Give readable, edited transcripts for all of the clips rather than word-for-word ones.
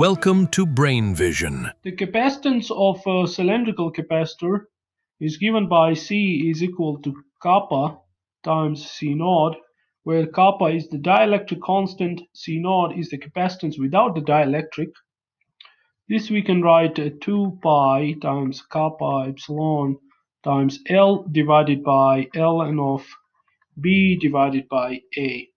Welcome to Brain Vision. The capacitance of a cylindrical capacitor is given by C is equal to kappa times C naught, where kappa is the dielectric constant, C naught is the capacitance without the dielectric. This we can write 2 pi times kappa epsilon times L divided by ln of B divided by A,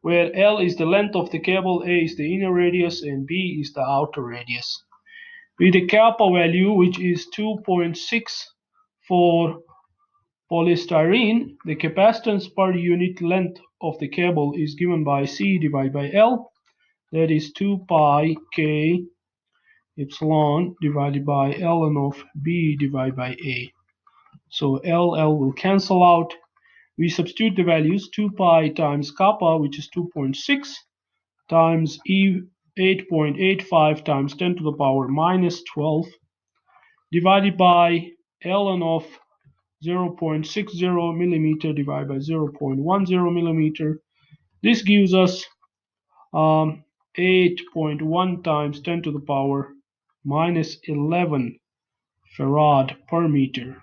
where L is the length of the cable, A is the inner radius, and B is the outer radius. With the kappa value, which is 2.6 for polystyrene, the capacitance per unit length of the cable is given by C divided by L, that is 2 pi K epsilon divided by ln of B divided by A. So L will cancel out. We substitute the values 2 pi times kappa, which is 2.6, times 8.85 times 10 to the power minus 12, divided by ln of 0.60 millimeter divided by 0.10 millimeter. This gives us 8.1 times 10 to the power minus 11 farad per meter.